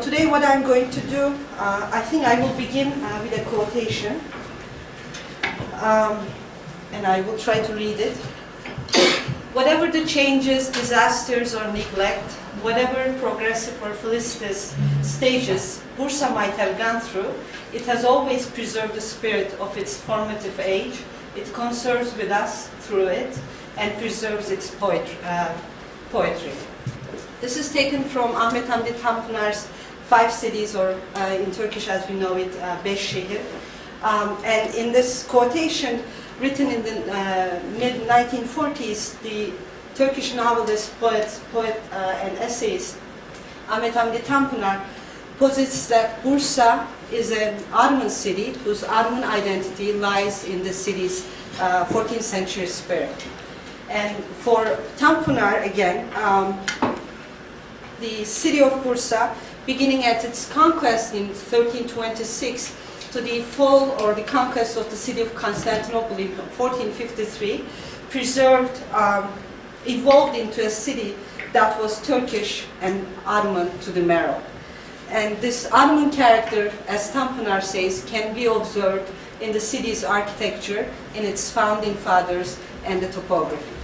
today what I'm going to do, I think I will begin with a quotation. And I will try to read it. Whatever the changes, disasters, or neglect, whatever progressive or felicitous stages Bursa might have gone through, it has always preserved the spirit of its formative age. It conserves with us through it and preserves its poetry. This is taken from Ahmet Hamdi Tanpınar's Five Cities, or in Turkish as we know it, Beş Şehir. And in this quotation, written in the mid-1940s, the Turkish novelist, poet, and essayist Ahmet Hamdi Tanpınar posits that Bursa is an Ottoman city whose Ottoman identity lies in the city's 14th century spirit. And for Tanpınar, again, the city of Bursa, beginning at its conquest in 1326 to the fall or the conquest of the city of Constantinople in 1453, preserved, evolved into a city that was Turkish and Ottoman to the marrow. And this Ottoman character, as Tanpınar says, can be observed in the city's architecture, in its founding fathers, and the topography.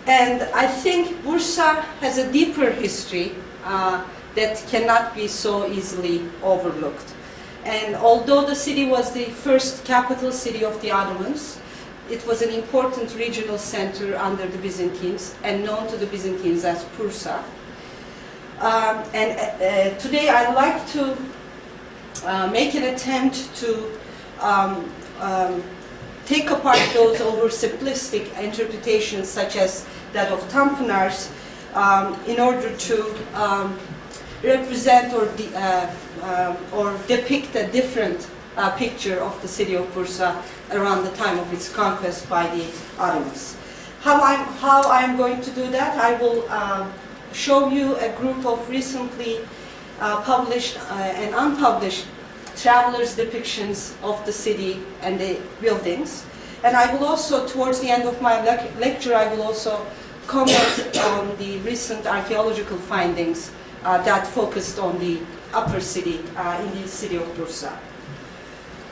And I think Bursa has a deeper history that cannot be so easily overlooked. And although the city was the first capital city of the Ottomans, it was an important regional center under the Byzantines and known to the Byzantines as Prousa. Today I'd like to make an attempt to take apart those oversimplistic interpretations such as that of Tanpınar's in order to represent or depict a different picture of the city of Bursa around the time of its conquest by the Ottomans. How I'm going to do that? I will show you a group of recently published and unpublished travelers' depictions of the city and the buildings. And I will also, towards the end of my lecture, I will also comment on the recent archaeological findings that focused on the upper city in the city of Bursa.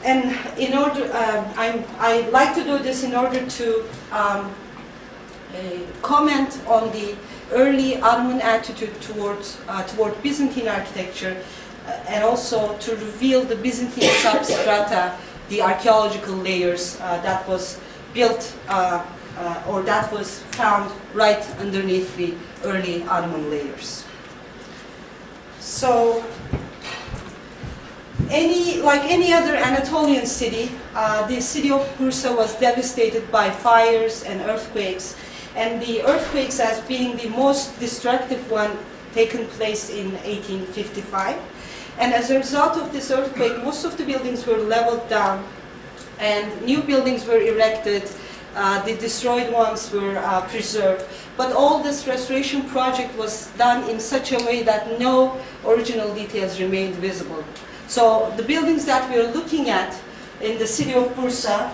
And in order, I like to do this in order to comment on the early Ottoman attitude toward Byzantine architecture, and also to reveal the Byzantine substrata, the archaeological layers that was built or that was found right underneath the early Ottoman layers. So, like any other Anatolian city, the city of Bursa was devastated by fires and earthquakes, and the earthquakes as being the most destructive one taken place in 1855. And as a result of this earthquake, most of the buildings were leveled down and new buildings were erected. The destroyed ones were preserved. But all this restoration project was done in such a way that no original details remained visible. So the buildings that we're looking at in the city of Bursa,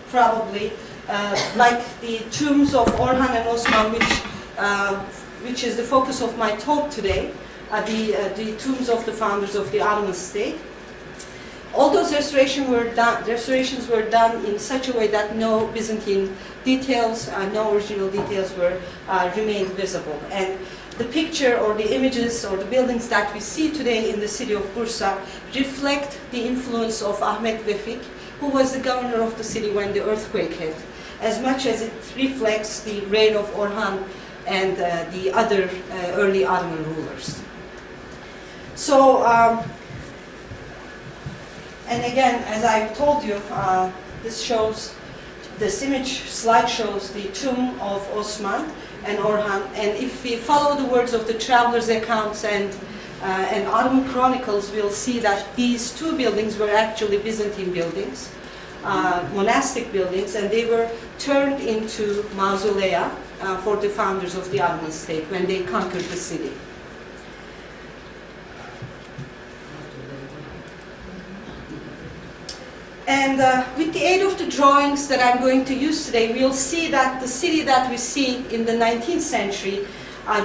probably, like the tombs of Orhan and Osman, which is the focus of my talk today, the tombs of the founders of the Ottoman state. All those restorations were done in such a way that no Byzantine details, no original details remained visible. And the picture or the images or the buildings that we see today in the city of Bursa reflect the influence of Ahmet Vefik, who was the governor of the city when the earthquake hit, as much as it reflects the reign of Orhan and the other early Ottoman rulers. So, and again, as I told you, this slide shows the tomb of Osman and Orhan. And if we follow the words of the travelers' accounts and Ottoman chronicles, we'll see that these two buildings were actually Byzantine buildings, monastic buildings, and they were turned into mausolea for the founders of the Ottoman state when they conquered the city. And with the aid of the drawings that I'm going to use today, we'll see that the city that we see in the 19th century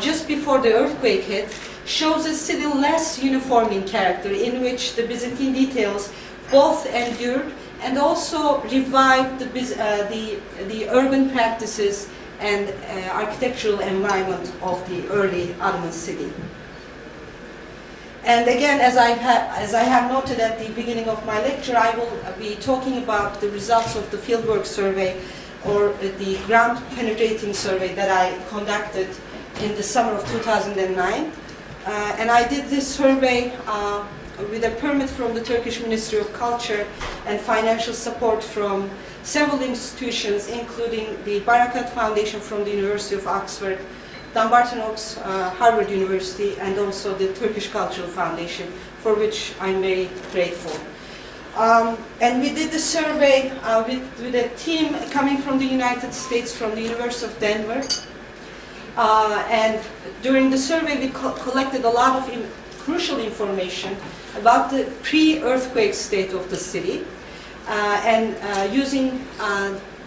just before the earthquake hit, shows a city less uniform in character, in which the Byzantine details both endured and also revived the urban practices and architectural environment of the early Ottoman city. And again, as I have noted at the beginning of my lecture, I will be talking about the results of the fieldwork survey, or the ground penetrating survey that I conducted in the summer of 2009. And I did this survey with a permit from the Turkish Ministry of Culture and financial support from several institutions, including the Barakat Foundation from the University of Oxford, Dumbarton Oaks, Harvard University, and also the Turkish Cultural Foundation, for which I'm very grateful. And we did the survey with a team coming from the United States, from the University of Denver. And during the survey, we collected a lot of crucial information about the pre-earthquake state of the city. And using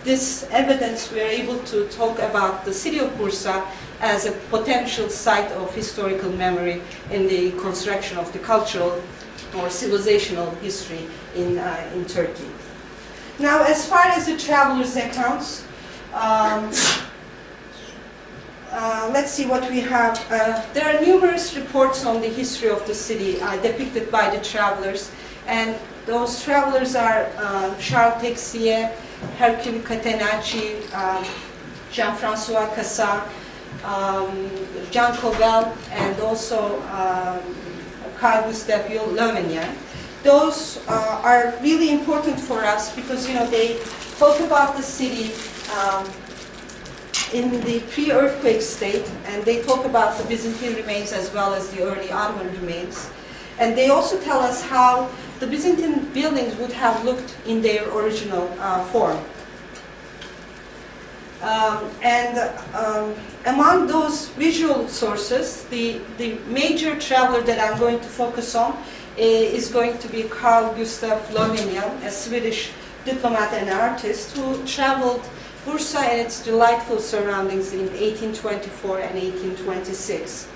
this evidence, we are able to talk about the city of Bursa as a potential site of historical memory in the construction of the cultural or civilizational history in Turkey. Now, as far as the travelers' accounts, let's see what we have. There are numerous reports on the history of the city depicted by the travelers, and those travelers are Charles Texier, Hercule Catenacci, Jean-François Cassat, Jean Covell, and also Carl Gustav Flaminia. Those are really important for us because, you know, they talk about the city in the pre-earthquake state, and they talk about the Byzantine remains as well as the early Ottoman remains. And they also tell us how the Byzantine buildings would have looked in their original form. Among those visual sources, the major traveler that I'm going to focus on is going to be Carl Gustav Flaminia, a Swedish diplomat and artist who traveled Bursa and its delightful surroundings in 1824 and 1826.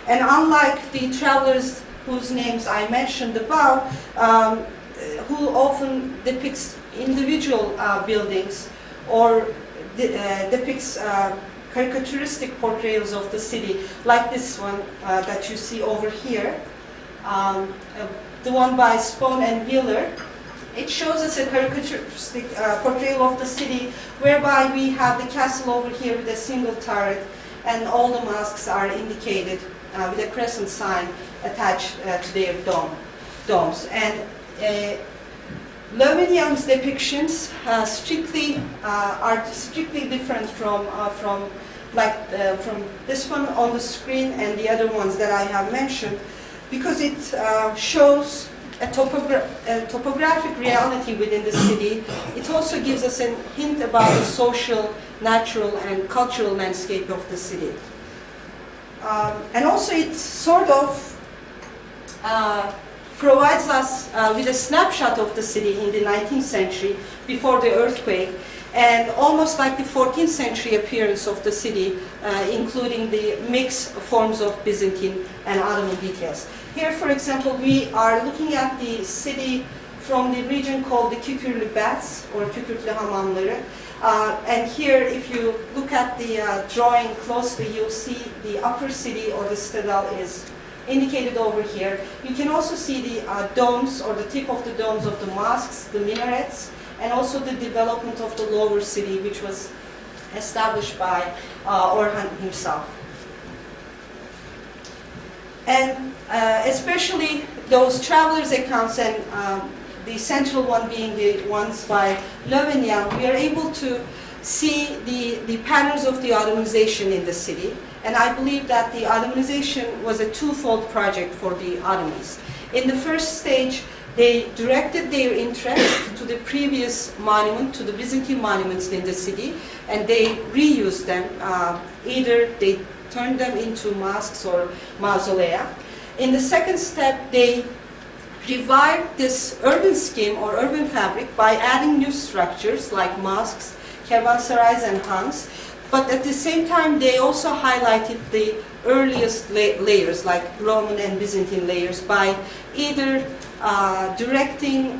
And unlike the travelers whose names I mentioned above, who often depicts individual buildings or depicts caricaturistic portrayals of the city, like this one that you see over here, the one by Spohn and Wheeler. It shows us a caricaturistic portrayal of the city, whereby we have the castle over here with a single turret, and all the mosques are indicated with a crescent sign attached to their domes. And Lövenian's depictions are strictly different from this one on the screen and the other ones that I have mentioned, because it shows a topographic reality within the city. It also gives us a hint about the social, natural, and cultural landscape of the city. And also it sort of provides us with a snapshot of the city in the 19th century before the earthquake, and almost like the 14th century appearance of the city, including the mixed forms of Byzantine and Ottoman details. Here, for example, we are looking at the city from the region called the Kükürlü Baths, or Kükürtlü Hamamları. And here, if you look at the drawing closely, you'll see the upper city, or the citadel, is indicated over here. You can also see the domes, or the tip of the domes of the mosques, the minarets, and also the development of the lower city, which was established by Orhan himself. And especially those travelers' accounts, and the central one being the ones by Lövenian, we are able to see the patterns of the Ottomanization in the city. And I believe that the Ottomanization was a twofold project for the Ottomans. In the first stage, they directed their interest to the previous monument, to the Byzantine monuments in the city, and they reused them. Either they turned them into mosques or mausolea. In the second step, they revived this urban scheme or urban fabric by adding new structures like mosques, caravanserais, and khans. But at the same time, they also highlighted the earliest layers, like Roman and Byzantine layers, by either directly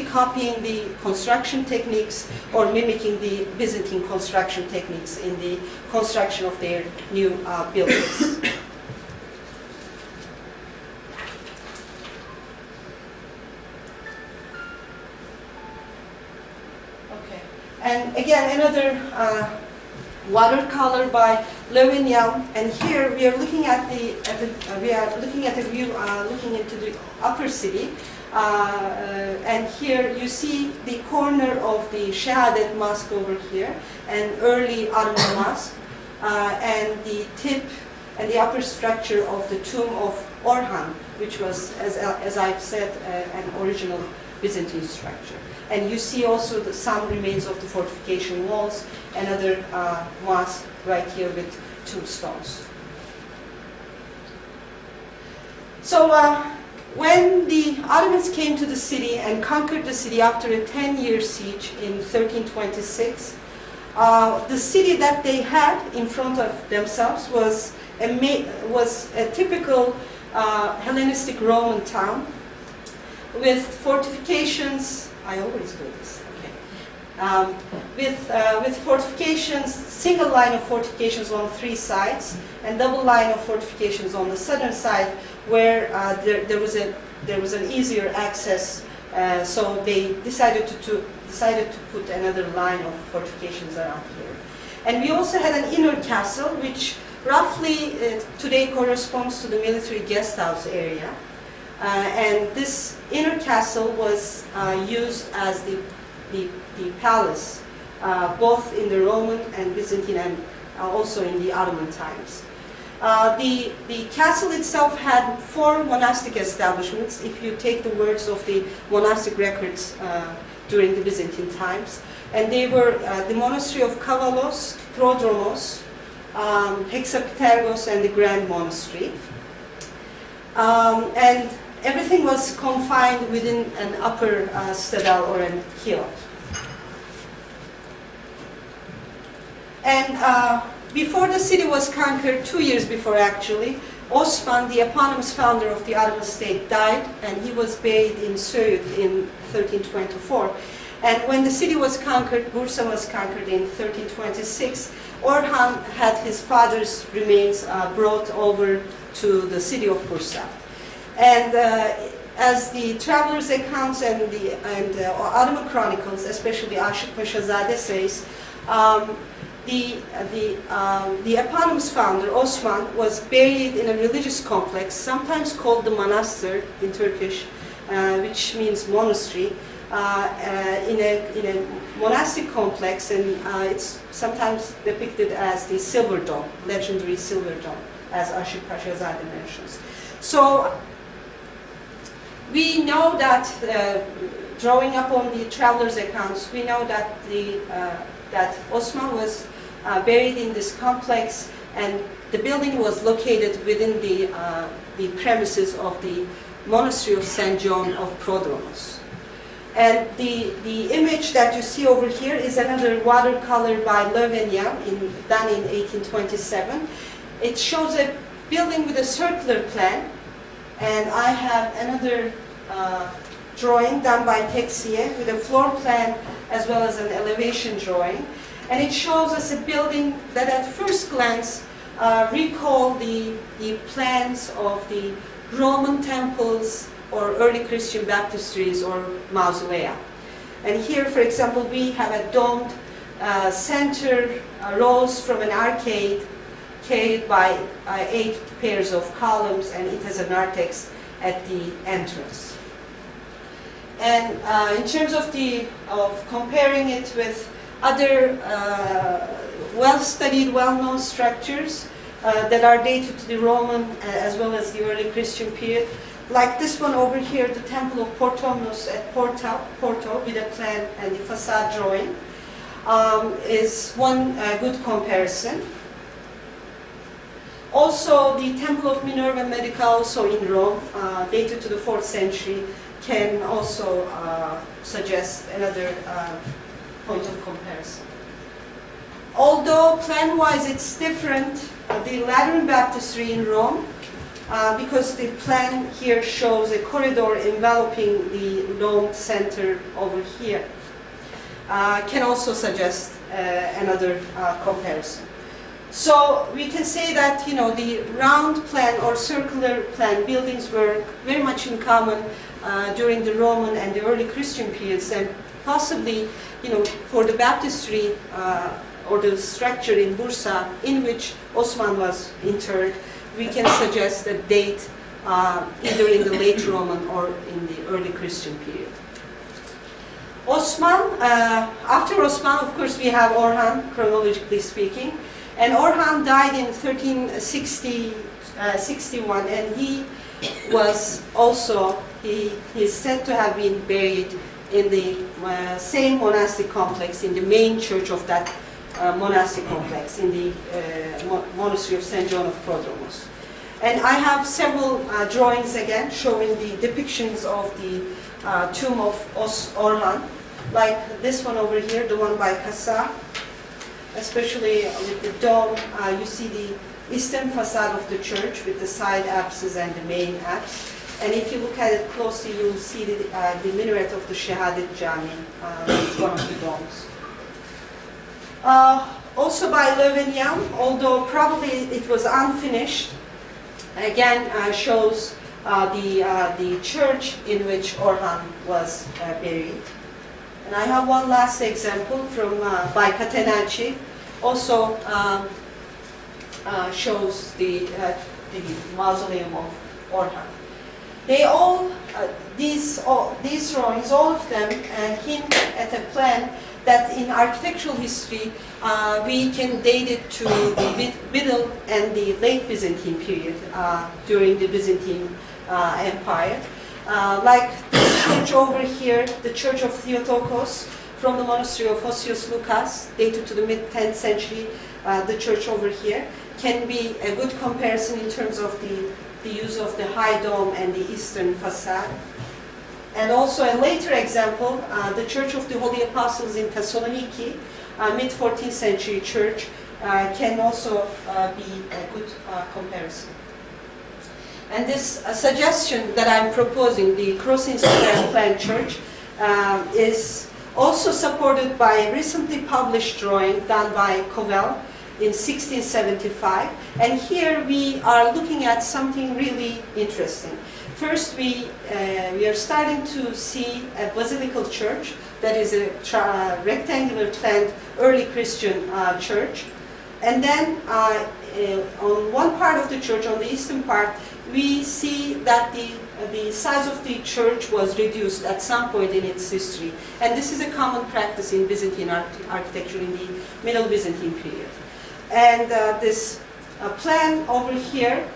copying the construction techniques or mimicking the Byzantine construction techniques in the construction of their new buildings. Okay, and again another watercolor by Flaminia, and here we are looking at a view looking into the upper city, and here you see the corner of the Shahadet Mosque over here, an early Ottoman mosque, and the tip and the upper structure of the tomb of Orhan, which was, as I've said, an original Byzantine structure. And you see also some remains of the fortification walls, another mosque right here with tombstones. So when the Ottomans came to the city and conquered the city after a 10-year siege in 1326, the city that they had in front of themselves was a typical Hellenistic Roman town with fortifications. I always do this. Okay. With fortifications, single line of fortifications on three sides, and double line of fortifications on the southern side, where there was an easier access. So they decided to put another line of fortifications around here. And we also had an inner castle, which roughly today corresponds to the military guest house area. And this inner castle was used as the palace, both in the Roman and Byzantine and also in the Ottoman times. The castle itself had 4 monastic establishments, if you take the words of the monastic records during the Byzantine times. And they were the monastery of Kavalos, Prodromos, Hexaptergos, and the Grand Monastery. And everything was confined within an upper citadel or an hill. And before the city was conquered, 2 years before actually, Osman, the eponymous founder of the Ottoman state, died, and he was buried in Söğüt in 1324. And when the city was conquered, Bursa was conquered in 1326, Orhan had his father's remains brought over to the city of Bursa. And as the travelers' accounts and the Ottoman chronicles, especially Aşık Paşazade says, the eponymous founder, Osman, was buried in a religious complex, sometimes called the manastır in Turkish, which means monastery, in a monastic complex, and it's sometimes depicted as the Silver Dome, legendary Silver Dome, as Aşık Paşazade mentions. So we know that, drawing upon the travelers' accounts, we know that that Osman was buried in this complex, and the building was located within the premises of the monastery of St. John of Prodromos. And the image that you see over here is another watercolor by Flaminia, done in 1827. It shows a building with a circular plan, and I have another drawing done by Texiye with a floor plan as well as an elevation drawing. And it shows us a building that at first glance recall the plans of the Roman temples or early Christian baptistries or mausolea. And here, for example, we have a domed center rose from an arcade carried by 8 pairs of columns, and it has a narthex at the entrance. And in terms of comparing it with other well-studied, well-known structures that are dated to the Roman as well as the early Christian period, like this one over here, the Temple of Portomnos at Porto, with a plan and the facade drawing, is one good comparison. Also, the Temple of Minerva Medica, also in Rome, dated to the 4th century, can also suggest another point of comparison. Although plan-wise it's different, the Lateran Baptistry in Rome, because the plan here shows a corridor enveloping the domed center over here, can also suggest another comparison. So we can say that, you know, the round plan or circular plan buildings were very much in common during the Roman and the early Christian periods, and possibly, you know, for the baptistry or the structure in Bursa in which Osman was interred, we can suggest a date either in the late Roman or in the early Christian period. Osman, after Osman, of course, we have Orhan, chronologically speaking. And Orhan died in 1361, and he was also, he is said to have been buried in the same monastic complex, in the main church of that monastic complex, in the monastery of St. John of Prodromos. And I have several drawings again showing the depictions of the tomb of Orhan, like this one over here, the one by Kassa. Especially with the dome, you see the eastern facade of the church with the side apses and the main apse. And if you look at it closely, you will see the minaret of the Shahadat Jami, one of the domes. Also by Löwenjam, although probably it was unfinished, again shows the church in which Orhan was buried. And I have one last example from by Catenacci, also shows the mausoleum of Orhan. They all, these drawings, all of them, hint at a plan that in architectural history we can date it to the middle and the late Byzantine period during the Byzantine Empire. Like this church over here, the church of Theotokos, from the monastery of Hosius Lucas, dated to the mid-10th century. The church over here can be a good comparison in terms of the use of the high dome and the eastern facade. And also a later example, the Church of the Holy Apostles in Thessaloniki, mid-14th century church, can also be a good comparison. And this suggestion that I'm proposing, the crossing square plan church, is also supported by a recently published drawing done by Covell in 1675. And here we are looking at something really interesting. First, we are starting to see a basilical church that is a rectangular planned early Christian church. And then on one part of the church, on the eastern part, we see that the size of the church was reduced at some point in its history. And this is a common practice in Byzantine architecture in the Middle Byzantine period. And this plan over here,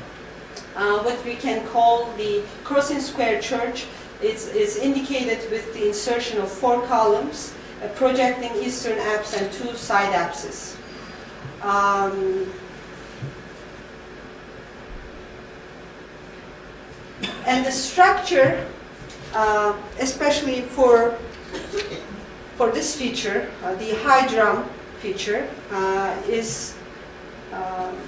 what we can call the crossing square church, is indicated with the insertion of 4 columns, projecting eastern apse and 2 side apses. And the structure, especially for this feature, the high drum feature,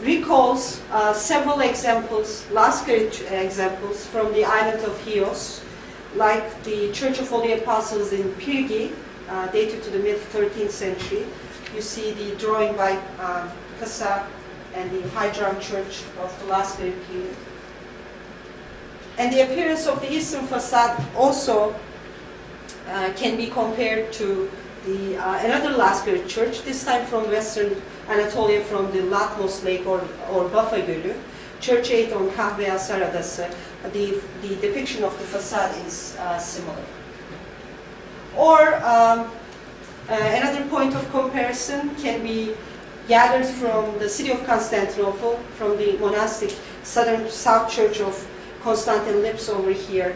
recalls several examples, Lascari examples from the island of Chios, like the Church of Holy Apostles in Pyrgi, dated to the mid-13th century. You see the drawing by Kassa and the high drum church of the Lascari period. And the appearance of the eastern facade also can be compared to another Lascari church, this time from western Anatolia, from the Latmos Lake or Bafa Gölü. Church 8 on Kahve Asar Adası, the depiction of the facade is similar. Or another point of comparison can be gathered from the city of Constantinople, from the monastic south church of Constantine Lips over here,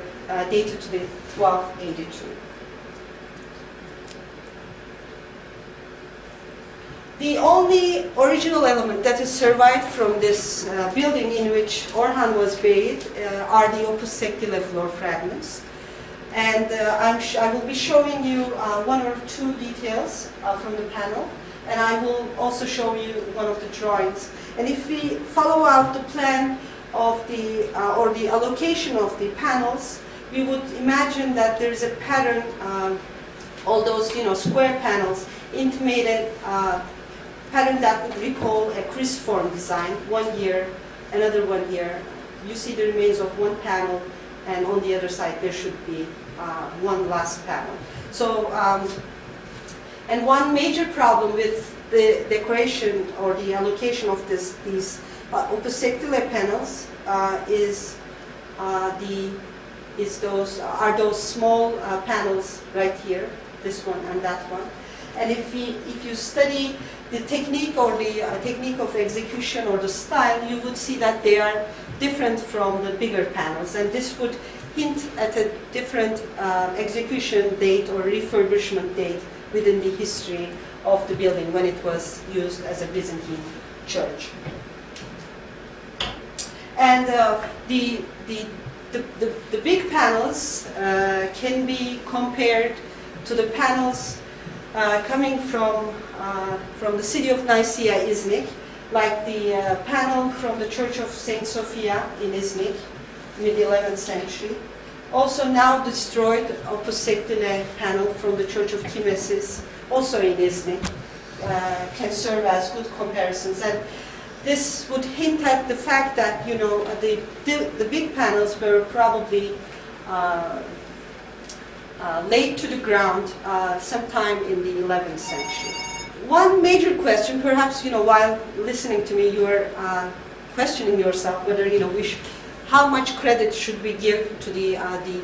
dated to the 1282. The only original element that is survived from this building in which Orhan was buried are the opus sectile floor fragments. And I will be showing you 1 or 2 details from the panel. and I will also show you one of the drawings. And if we follow out the plan of the, or the allocation of the panels, we would imagine that there is a pattern, all those square panels intimated pattern that would recall a cruciform design, one here, another one here. You see the remains of one panel, and on the other side there should be one last panel. So, and one major problem with the decoration or the allocation of these opusectile panels is those small panels right here, this one and that one. And if you study the technique or the technique of execution or the style, you would see that they are different from the bigger panels, and this would hint at a different execution date or refurbishment date within the history of the building when it was used as a Byzantine church. And the big panels can be compared to the panels coming from the city of Nicaea, Iznik, like the panel from the Church of Saint Sophia in Iznik, mid-11th century. Also now destroyed opusectile panel from the Church of Kimesis, also in Iznik, can serve as good comparisons. And this would hint at the fact that the big panels were probably laid to the ground sometime in the 11th century. One major question, perhaps while listening to me, you are questioning yourself whether how much credit should we give to the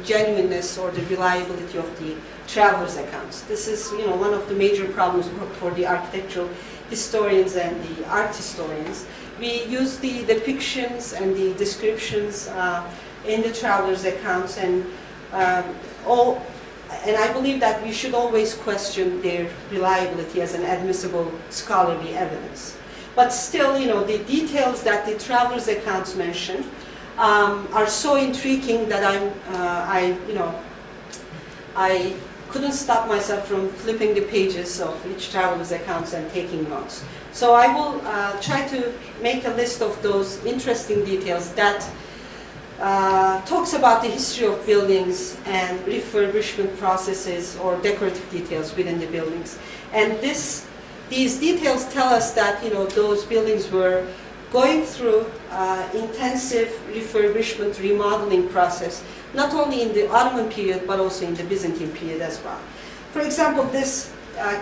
genuineness or the reliability of the travelers' accounts. This is one of the major problems for the architectural historians and the art historians. We use the depictions and the descriptions in the travelers' accounts, and I believe that we should always question their reliability as an admissible scholarly evidence. But still, the details that the travelers' accounts mention are so intriguing that I couldn't stop myself from flipping the pages of each traveler's accounts and taking notes. So I will try to make a list of those interesting details that talks about the history of buildings and refurbishment processes or decorative details within the buildings. And these details tell us that those buildings were going through intensive refurbishment, remodeling process, not only in the Ottoman period, but also in the Byzantine period as well. For example, this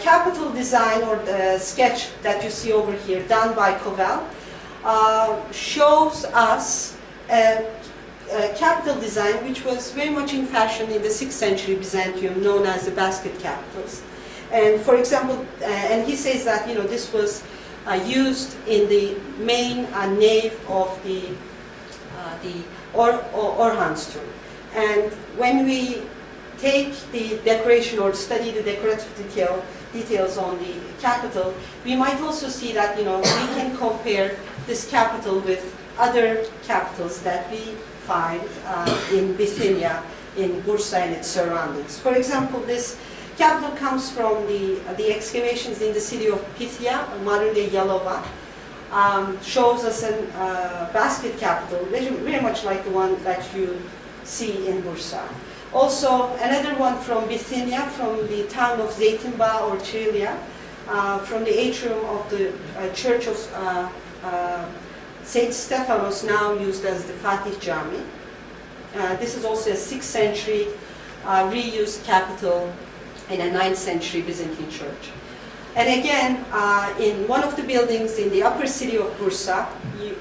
capital design or the sketch that you see over here, done by Kovel, shows us a capital design which was very much in fashion in the 6th century Byzantium, known as the basket capitals. And for example, and he says that this was used in the main nave of the Orhansturm. And when we take the decoration or study the decorative details on the capital, we might also see that we can compare this capital with other capitals that we find in Bithynia, in Bursa and its surroundings. For example, this capital comes from the excavations in the city of Pythia, modern-day Yalova. Shows us a basket capital, very much like the one that you see in Bursa. Also, another one from Bithynia, from the town of Zeytinba or Trilia, from the atrium of the church of Saint Stephanos, now used as the Fatih Jami. This is also a 6th century reused capital in a 9th century Byzantine church. And again, in one of the buildings in the upper city of Bursa,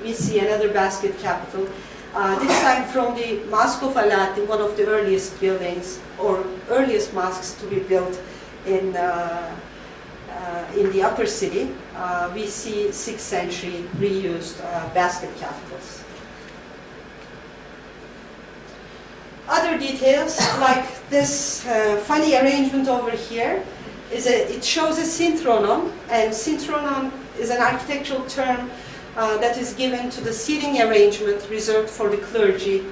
we see another basket capital. This time from the Mask of Aladdin, one of the earliest buildings or earliest mosques to be built in the upper city. We see 6th century reused basket capitals. Other details, like this funny arrangement over here, it shows a synthronon, and synthronon is an architectural term that is given to the seating arrangement reserved for the clergy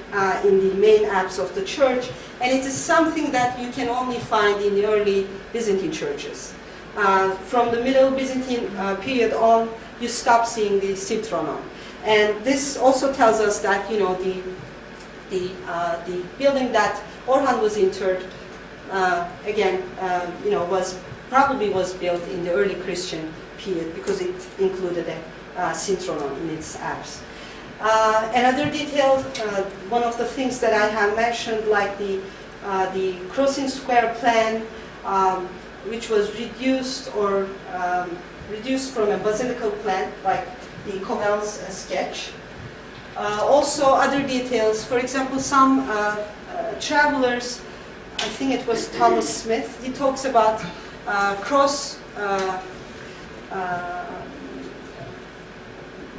in the main apse of the church, and it is something that you can only find in the early Byzantine churches. from the Middle Byzantine period on, you stop seeing the citronon. And this also tells us that, you know, the building that Orhan was interred, again, you know, probably was built in the early Christian period because it included a citronon in its apse. Another detail, one of the things that I have mentioned, like the crossing square plan, which was reduced from a basilical plan, like the Comel's sketch. Also other details, for example, some travelers, I think it was Thomas Smith, he talks about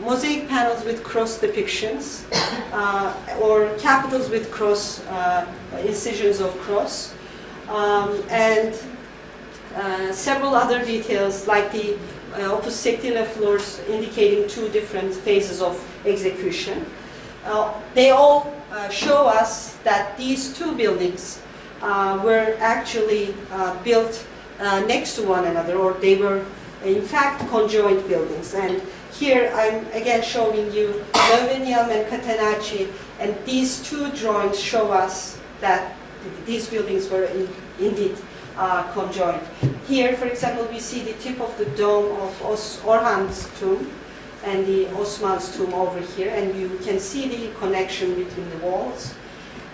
mosaic panels with cross depictions, or capitals with cross, incisions of cross, and several other details like the opus sectile floors indicating two different phases of execution. They all show us that these two buildings were actually built next to one another, or they were in fact conjoined buildings. And here I'm again showing you Lovenium and Catenacci, and these two drawings show us that these buildings were indeed conjoined. Here, for example, we see the tip of the dome of Orhan's tomb and the Osman's tomb over here, and you can see the connection between the walls,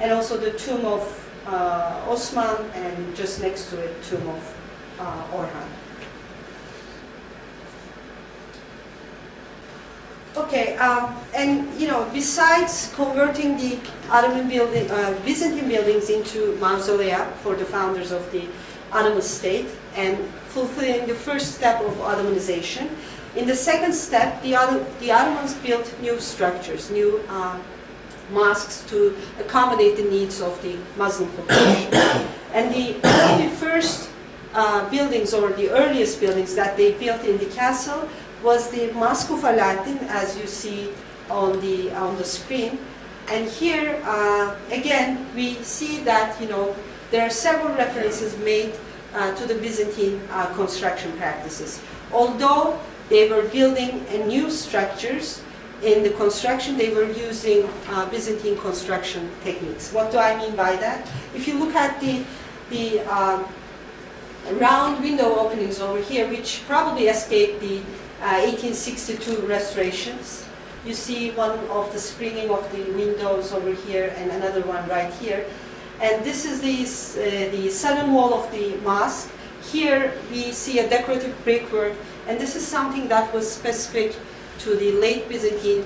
and also the tomb of Osman, and just next to it, tomb of Orhan. Okay, and you know, besides converting the Ottoman Byzantine buildings into mausolea for the founders of the Ottoman state and fulfilling the first step of Ottomanization, in the second step, the Ottomans built new structures, new mosques to accommodate the needs of the Muslim population. And the first buildings, or the earliest buildings that they built in the castle, was the Mask of Aladdin, as you see on the screen. And here, again, we see that, you know, there are several references made to the Byzantine construction practices. Although they were building new structures, in the construction they were using Byzantine construction techniques. What do I mean by that? If you look at the round window openings over here, which probably escaped the 1862 restorations. You see one of the screening of the windows over here and another one right here. And this is the southern wall of the mosque. Here we see a decorative brickwork, and this is something that was specific to the late Byzantine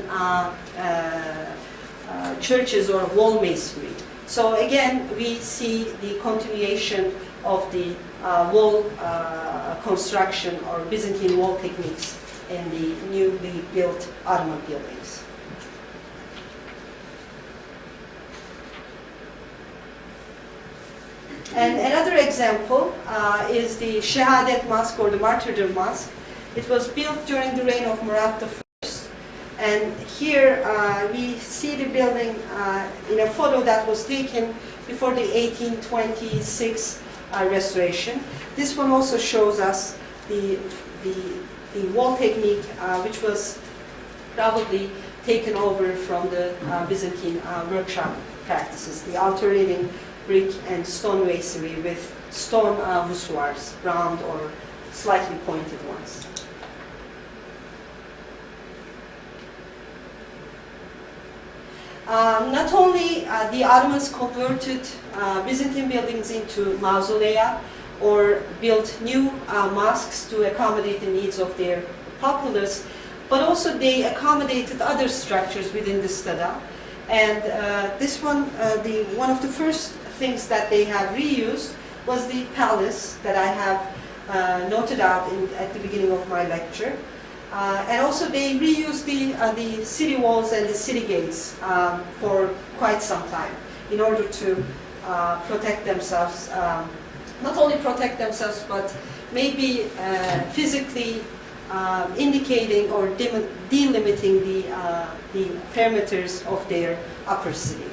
churches or wall masonry. So again, we see the continuation of the wall construction or Byzantine wall techniques in the newly built Ottoman buildings. And another example is the Shahadet Mosque, or the Martyrdom Mosque. It was built during the reign of Murad I. And here we see the building in a photo that was taken before the 1826 restoration. This one also shows us the wall technique, which was probably taken over from the Byzantine workshop practices, the alternating brick and stone masonry with stone voussoirs, round or slightly pointed ones. Not only the Ottomans converted Byzantine buildings into mausolea or built new mosques to accommodate the needs of their populace, but also they accommodated other structures within the stada. And this one, one of the first things that they have reused was the palace that I have noted out at the beginning of my lecture. And also they reused the city walls and the city gates for quite some time in order to protect themselves, not only protect themselves, but maybe physically indicating or delimiting the perimeters of their upper city.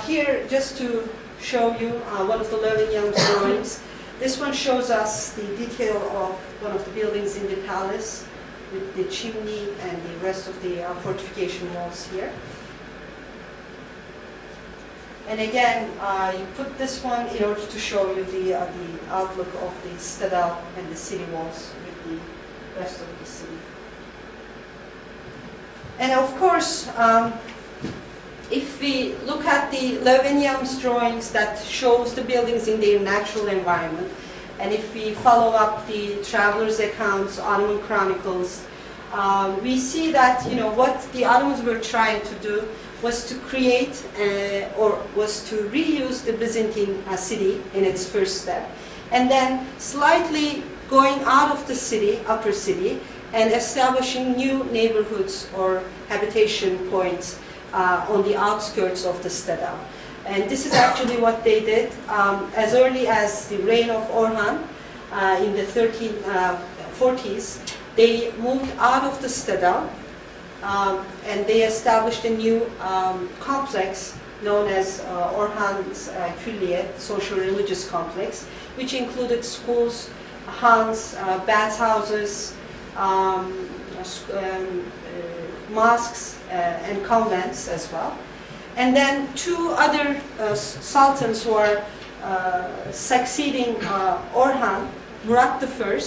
Here, just to show you one of the Levinyan's drawings. This one shows us the detail of one of the buildings in the palace with the chimney and the rest of the fortification walls here. And again, you put this one in order to show you the outlook of the citadel and the city walls with the rest of the city. And of course, if we look at the Levinyan's drawings that shows the buildings in their natural environment, and if we follow up the travelers' accounts, Ottoman chronicles, we see that what the Ottomans were trying to do was to create or was to reuse the Byzantine city in its first step, and then slightly going out of the city, upper city, and establishing new neighborhoods or habitation points on the outskirts of the citadel. And this is actually what they did as early as the reign of Orhan in the 1340s. They moved out of the citadel and they established a new complex known as Orhan's Külliye, social religious complex, which included schools, khans, bathhouses, mosques, and convents as well. And then two other sultans who are succeeding Orhan, Murat I.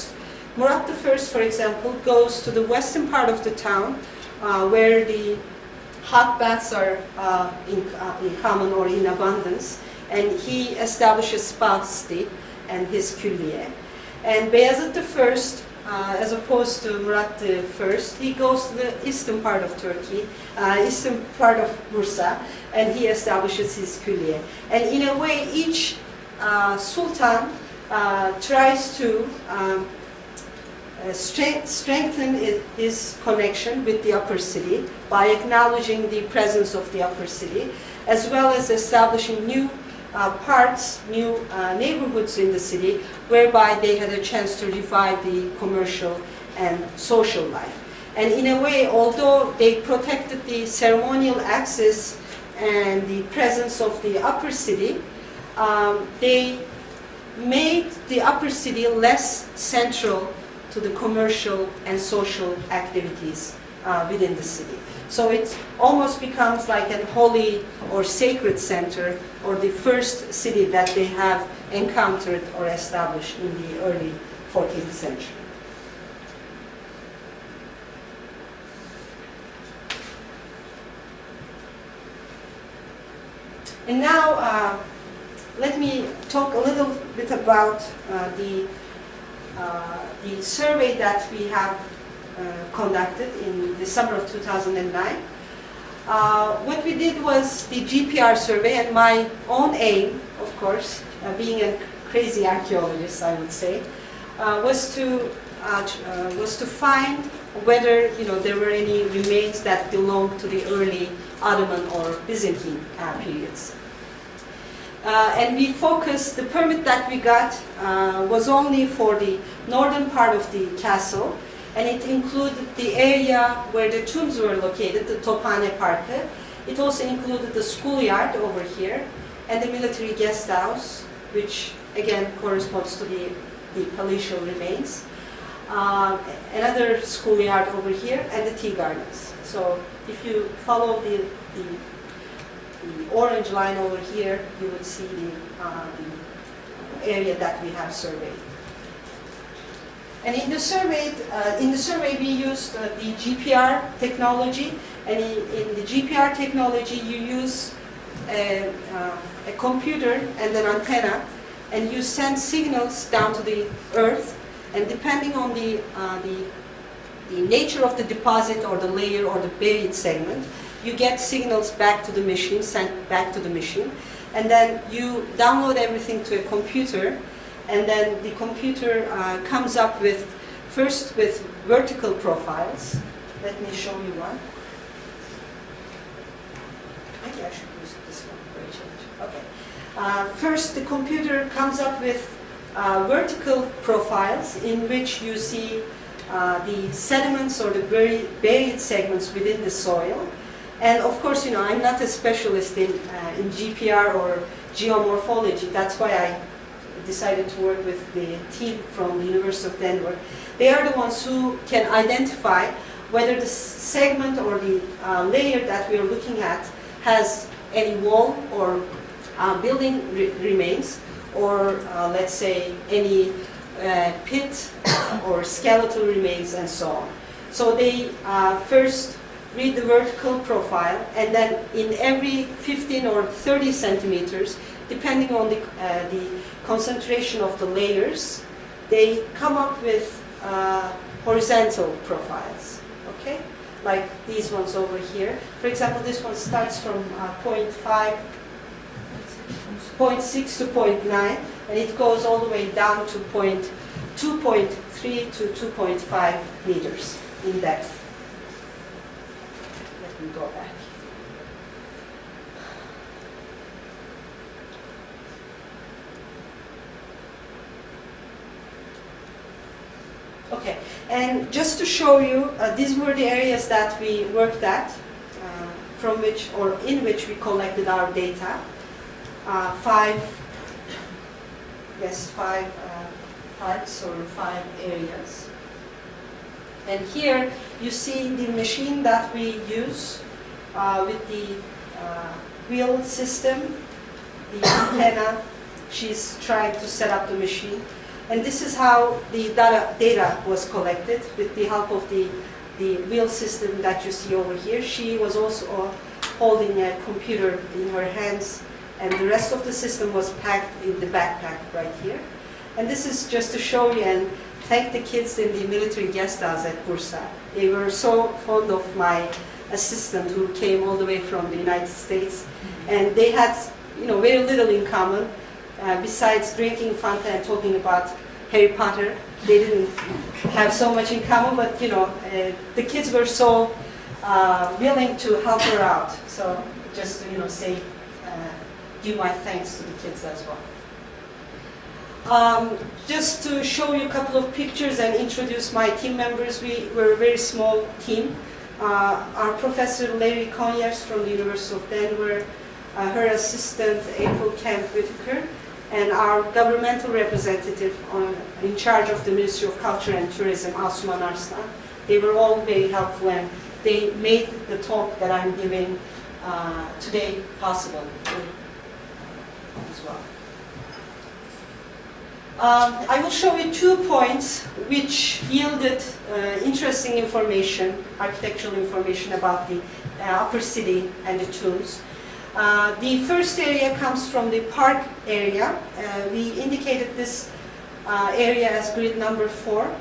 Murat I, for example, goes to the western part of the town where the hot baths are in common or in abundance, and he establishes spa city and his külliye. And Beyazıt I, as opposed to Murat I, he goes to the eastern part of Turkey, eastern part of Bursa, and he establishes his külliye. And in a way, each sultan tries to strengthen his connection with the upper city by acknowledging the presence of the upper city, as well as establishing new parts, new neighborhoods in the city, whereby they had a chance to revive the commercial and social life. And in a way, although they protected the ceremonial access and the presence of the upper city, they made the upper city less central to the commercial and social activities within the city. So it almost becomes like a holy or sacred center, or the first city that they have encountered or established in the early 14th century. And now let me talk a little bit about the survey that we have conducted in the summer of 2009. What we did was the Gpr survey, and my own aim, of course, being a crazy archaeologist, I would say, was to find whether there were any remains that belonged to the early Ottoman or Byzantine periods. And we focused, the permit that we got was only for the northern part of the castle, and it included the area where the tombs were located, the Tophane Parkı. It also included the schoolyard over here, and the military guest house, which again corresponds to the palatial remains. Another schoolyard over here, and the tea gardens. So if you follow the orange line over here, you would see the area that we have surveyed. And in the survey we used the Gpr technology, and in the Gpr technology you use a computer and an antenna, and you send signals down to the earth, and depending on the nature of the deposit or the layer or the buried segment, you get signals back to the machine, sent back to the machine, and then you download everything to a computer, and then the computer comes up with, first with vertical profiles. Let me show you one. Maybe I should use this one for a change. Okay. First, the computer comes up with vertical profiles in which you see the sediments or the buried segments within the soil. And of course, I'm not a specialist in GPR or geomorphology. That's why I decided to work with the team from the University of Denver. They are the ones who can identify whether the segment or the layer that we are looking at has any wall or building remains, or let's say any pit or skeletal remains and so on. So they first read the vertical profile, and then in every 15 or 30 centimeters, depending on the concentration of the layers, they come up with horizontal profiles, okay? Like these ones over here. For example, this one starts from 0.5, 0.6 to 0.9, and it goes all the way down to 2.3 to 2.5 meters in depth. Let me go back. Okay, and just to show you, these were the areas that we worked at, from which or in which we collected our data. Five parts or 5 areas. And here you see the machine that we use with the wheel system, the antenna. She's trying to set up the machine. And this is how the data was collected with the help of the wheel system that you see over here. She was also holding a computer in her hands, and the rest of the system was packed in the backpack right here. And this is just to show you and thank the kids in the military Guesthouse at Bursa. They were so fond of my assistant who came all the way from the United States, and they had very little in common. Besides drinking Fanta and talking about Harry Potter, they didn't have so much in common, but the kids were so willing to help her out. So just to say, give my thanks to the kids as well. Just to show you a couple of pictures and introduce my team members, we were a very small team. Our professor Larry Conyers from the University of Denver, her assistant April Kemp-Whitaker, and our governmental representative in charge of the Ministry of Culture and Tourism, Asuman Arslan. They were all very helpful, and they made the talk that I'm giving today possible as well. I will show you 2 points which yielded interesting information, architectural information about the upper city and the tombs. The first area comes from the park area. We indicated this area as grid number 4.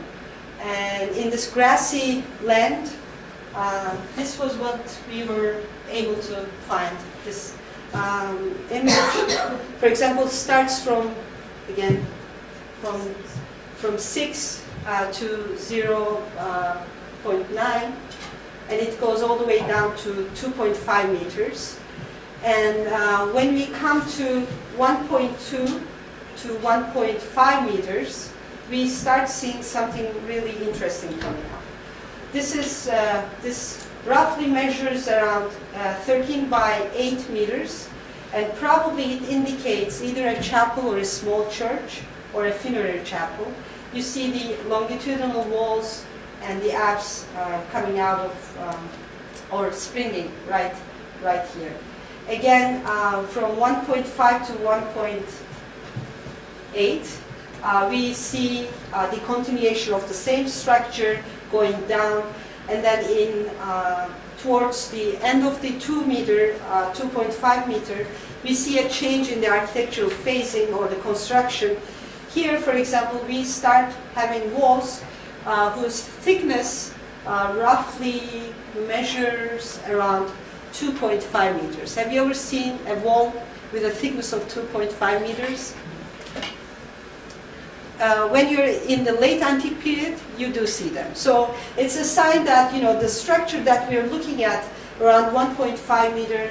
And in this grassy land, this was what we were able to find. This image, for example, starts from, again, from 6 to 0.9, and it goes all the way down to 2.5 meters. And when we come to 1.2 to 1.5 meters, we start seeing something really interesting coming up. This roughly measures around 13 by 8 meters, and probably it indicates either a chapel or a small church or a funerary chapel. You see the longitudinal walls and the apse coming out of or springing right here. Again, from 1.5 to 1.8, we see the continuation of the same structure going down, and then towards the end of the 2.5 meter, we see a change in the architectural phasing or the construction. Here, for example, we start having walls whose thickness roughly measures around 2.5 meters. Have you ever seen a wall with a thickness of 2.5 meters? When you're in the late antique period, you do see them. So it's a sign that the structure that we're looking at around 1.5 meter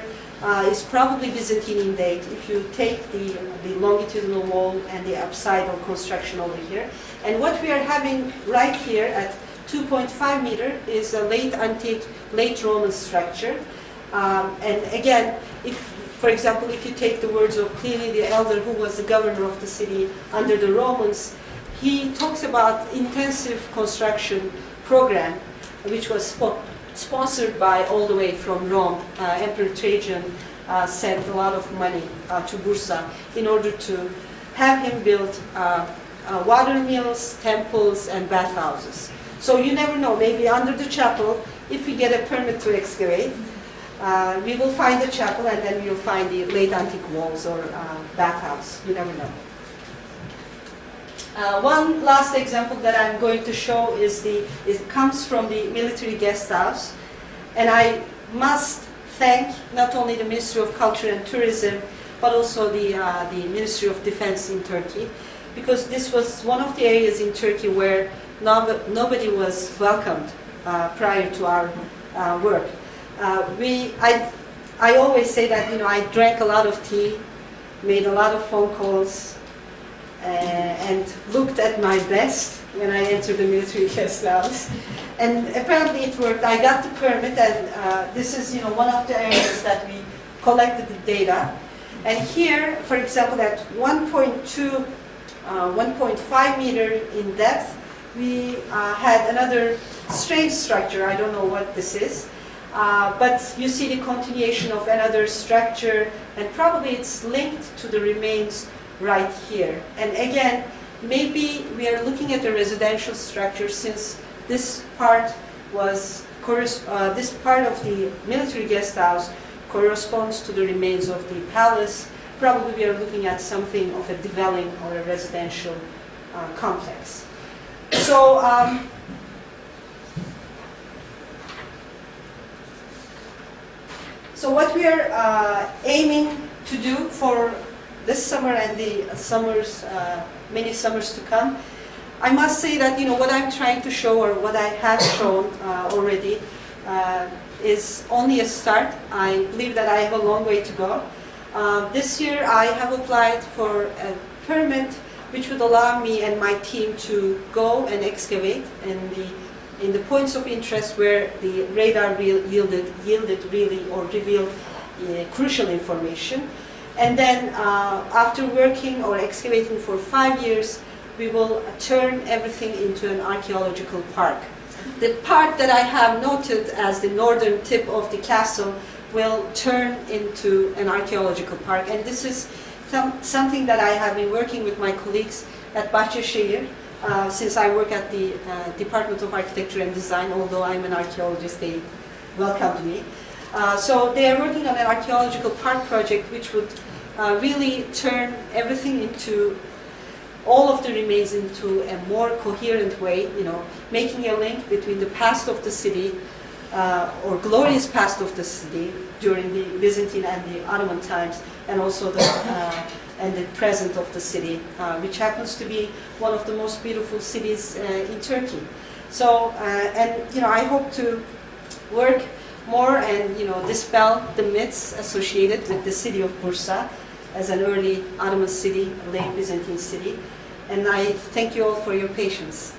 is probably Byzantine in date if you take the longitudinal wall and the apsidal construction over here. And what we are having right here at 2.5 meter is a late antique, late Roman structure. And again, if, for example, if you take the words of Pliny the Elder, who was the governor of the city under the Romans, he talks about intensive construction program, which was sponsored by all the way from Rome. Emperor Trajan sent a lot of money to Bursa in order to have him build water mills, temples, and bathhouses. So you never know, maybe under the chapel, if we get a permit to excavate, we will find the chapel and then we will find the late antique walls or bathhouse. You never know. One last example that I'm going to show comes from the military guest house. And I must thank not only the Ministry of Culture and Tourism, but also the Ministry of Defense in Turkey, because this was one of the areas in Turkey where nobody was welcomed prior to our work. I always say that, I drank a lot of tea, made a lot of phone calls, and looked at my best when I entered the military guest house. And apparently it worked. I got the permit, and this is one of the areas that we collected the data. And here, for example, at 1.5 meter in depth, we had another strange structure. I don't know what this is. But you see the continuation of another structure, and probably it's linked to the remains right here. And again, maybe we are looking at a residential structure, since this part of the military guest house corresponds to the remains of the palace. Probably we are looking at something of a dwelling or a residential complex. So, so what we are aiming to do for this summer and the summers, many summers to come, I must say that what I'm trying to show, or what I have shown already, is only a start. I believe that I have a long way to go. This year I have applied for a permit which would allow me and my team to go and excavate in the points of interest where the radar yielded really or revealed crucial information. And then after working or excavating for 5 years, we will turn everything into an archaeological park. The part that I have noted as the northern tip of the castle will turn into an archaeological park. And this is something that I have been working with my colleagues at Bahçeşehir, since I work at the Department of Architecture and Design. Although I'm an archaeologist, they welcomed me. So they are working on an archaeological park project which would really turn everything into, all of the remains into a more coherent way, making a link between the past of the city, or glorious past of the city during the Byzantine and the Ottoman times, and also the present of the city, which happens to be one of the most beautiful cities in Turkey. So, I hope to work more and dispel the myths associated with the city of Bursa as an early Ottoman city, late Byzantine city. And I thank you all for your patience.